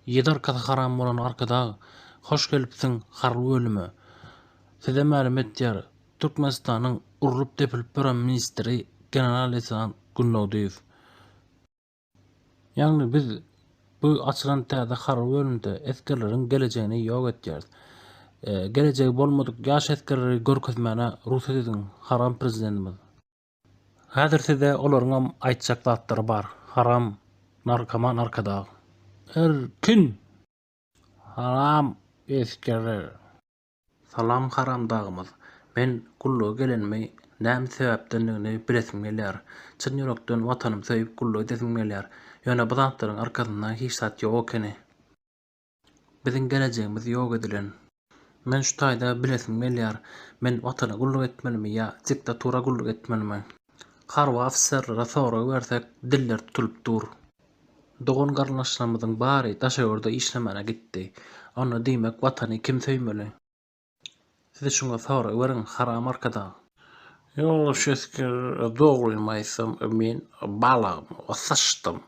Ýedi arkada haram bolan arkada hoş gelipsiň harly bölüme. Size ma'lum etýär, Türkmenistanyň urulyp tepilip bolan ministri general Esan Gunnawdyýew. Ýagny biz bu açylan täze harly bölümde eskerleriň gelejegini ýok etýäris. Gelejegi bolmadyk ýaş eskerleri görkezmäne ruhsat ediň haram prezidentimiz. Häzir size olaryň aýtjak zatlary bar. Haram, narkoman arkada. Erkin. Haram eskerler. Salam haram dağımız. Men gulluğa gelenmi näme sebäpdenligini bilesim gelýär. Çyn ýürekden watanymy söýüp gulluğa desim gelýär. Ýöne bu zatlaryň arkasynda hiç zat ýok ekeni. Biziň gelejegimiz ýok edilen. Men şu taýda bilesim gelýär. Men watana gulluğa etmelimi ýa diktatura gulluğa etmelimi? Harwa ofserlere soragy bersek diller tutulup dur. Dogan garnaşlarymyzyň bary daşagörde işlemene gitdi. Onu diýmek watany kim söýmeli? Size şuna soragy beriň haram arkada. Ýol şesker dogrymaýsam men balagym saçdym.